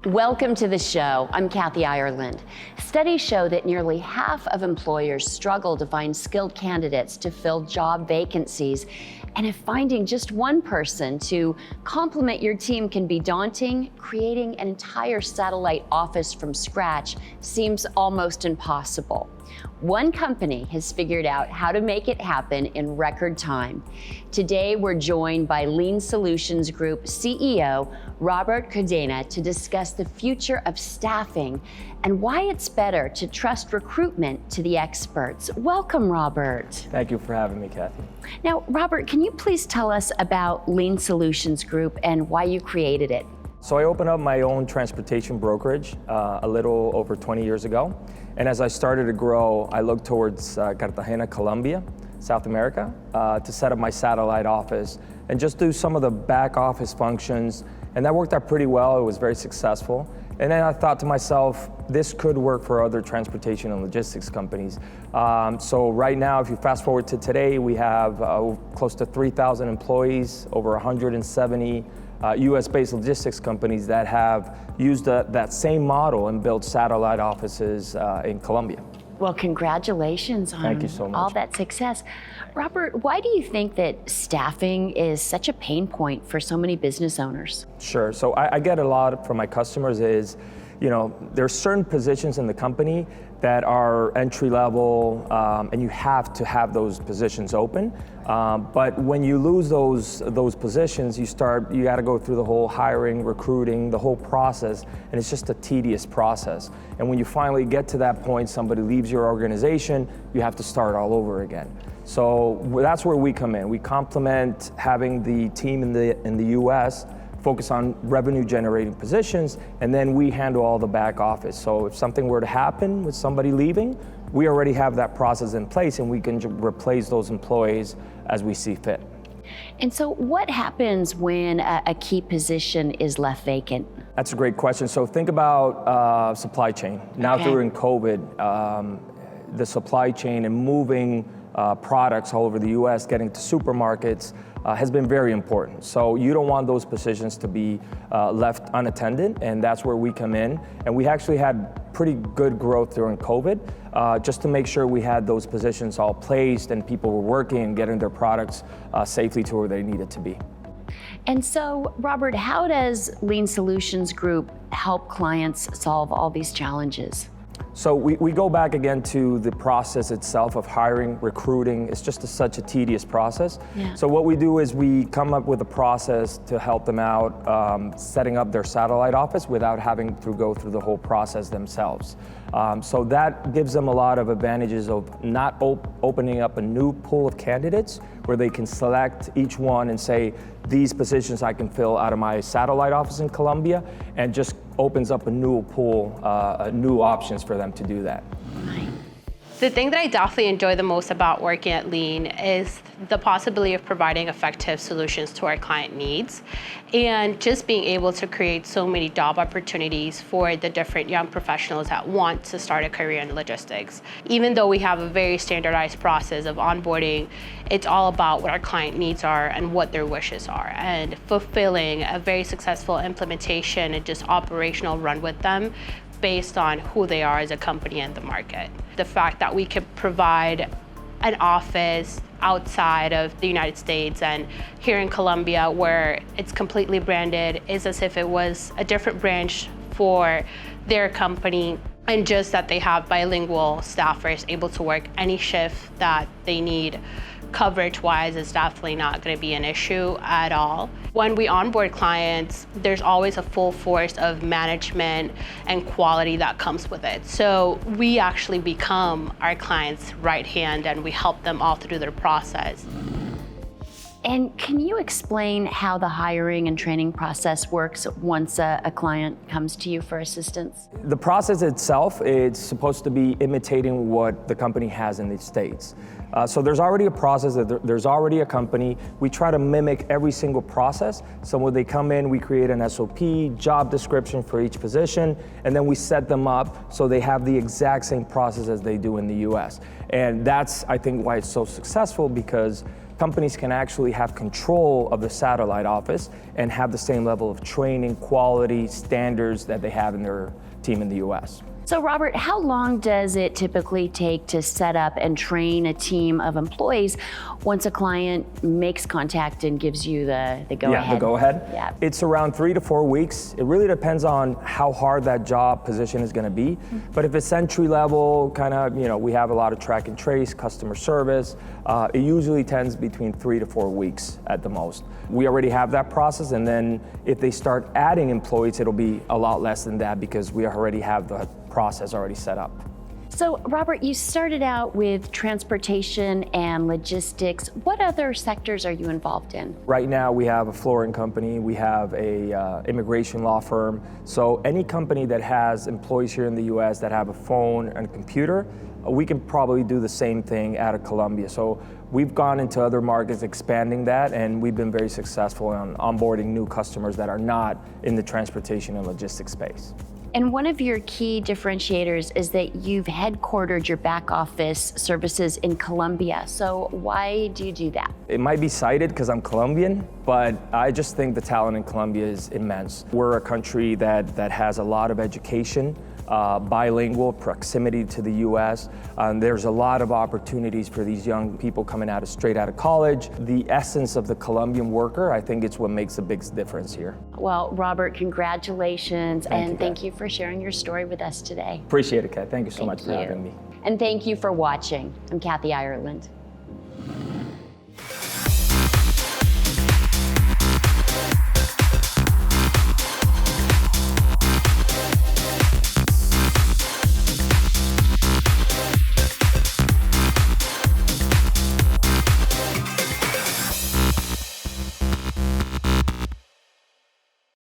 Welcome to the show. I'm Kathy Ireland. Studies show that nearly half of employers struggle to find skilled candidates to fill job vacancies. And if finding just one person to complement your team can be daunting, creating an entire satellite office from scratch seems almost impossible. One company has figured out how to make it happen in record time. Today, we're joined by Lean Solutions Group CEO, Roberto Cadena, to discuss the future of staffing and why it's better to trust recruitment to the experts. Welcome, Robert. Thank you for having me, Kathy. Now, Robert, can you please tell us about Lean Solutions Group and why you created it? So I opened up my own transportation brokerage a little over 20 years ago. And as I started to grow, I looked towards Cartagena, Colombia, South America, to set up my satellite office and just do some of the back office functions. And that worked out pretty well. It was very successful. And then I thought to myself, this could work for other transportation and logistics companies. So right now, if you fast forward to today, we have close to 3,000 employees, over 170 US-based logistics companies that have used that same model and built satellite offices in Colombia. Well, congratulations on Thank you so much. all that success. Robert, why do you think that staffing is such a pain point for so many business owners? Sure, so I get a lot from my customers is, there's certain positions in the company that are entry level and you have to have those positions open. But when you lose those positions, you got to go through the whole hiring, recruiting, the whole process, and it's just a tedious process. And when you finally get to that point, somebody leaves your organization, you have to start all over again. So that's where we come in. We complement having the team in the US focus on revenue generating positions, and then we handle all the back office. So if something were to happen with somebody leaving, we already have that process in place and we can replace those employees as we see fit. And so what happens when a key position is left vacant? That's a great question. So think about supply chain. Now during COVID, the supply chain and moving products all over the US, getting to supermarkets, has been very important. So you don't want those positions to be left unattended, and that's where we come in. And we actually had pretty good growth during COVID, just to make sure we had those positions all placed and people were working and getting their products safely to where they needed to be. And so, Robert, how does Lean Solutions Group help clients solve all these challenges? So we go back again to the process itself of hiring, recruiting. It's just such a tedious process. Yeah. So what we do is we come up with a process to help them out setting up their satellite office without having to go through the whole process themselves. So that gives them a lot of advantages of not opening up a new pool of candidates where they can select each one and say, these positions I can fill out of my satellite office in Colombia, and just opens up a new pool, new options for them to do that. The thing that I definitely enjoy the most about working at Lean is the possibility of providing effective solutions to our client needs and just being able to create so many job opportunities for the different young professionals that want to start a career in logistics. Even though we have a very standardized process of onboarding, it's all about what our client needs are and what their wishes are, and fulfilling a very successful implementation and just operational run with them based on who they are as a company and the market. The fact that we could provide an office outside of the United States and here in Colombia where it's completely branded is as if it was a different branch for their company, and just that they have bilingual staffers able to work any shift that they need. Coverage-wise, is definitely not going to be an issue at all. When we onboard clients, there's always a full force of management and quality that comes with it. So we actually become our client's right hand and we help them all through their process. And can you explain how the hiring and training process works once a client comes to you for assistance? The process itself, it's supposed to be imitating what the company has in the States. So there's already a process, there's already a company. We try to mimic every single process. So when they come in, we create an SOP, job description for each position, and then we set them up so they have the exact same process as they do in the US. And that's, I think, why it's so successful, because companies can actually have control of the satellite office and have the same level of training, quality, standards that they have in their team in the US. So Robert, how long does it typically take to set up and train a team of employees once a client makes contact and gives you the go-ahead? Yeah, the go-ahead? Yeah. It's around 3 to 4 weeks. It really depends on how hard that job position is gonna be. But if it's entry level, kind of, we have a lot of track and trace, customer service, it usually tends between 3 to 4 weeks at the most. We already have that process, and then if they start adding employees, it'll be a lot less than that because we already have the process already set up. So Robert, you started out with transportation and logistics. What other sectors are you involved in? Right now we have a flooring company, we have a immigration law firm. So any company that has employees here in the US that have a phone and a computer, we can probably do the same thing out of Colombia. So we've gone into other markets expanding that, and we've been very successful in onboarding new customers that are not in the transportation and logistics space. And one of your key differentiators is that you've headquartered your back office services in Colombia. So why do you do that? It might be cited because I'm Colombian, but I just think the talent in Colombia is immense. We're a country that has a lot of education, bilingual, proximity to the US. There's a lot of opportunities for these young people coming straight out of college. The essence of the Colombian worker, I think it's what makes a big difference here. Well, Robert, congratulations, and thank Kat. you for sharing your story with us today. Appreciate it, Kat. Thank you so much for having me. And thank you for watching. I'm Kathy Ireland.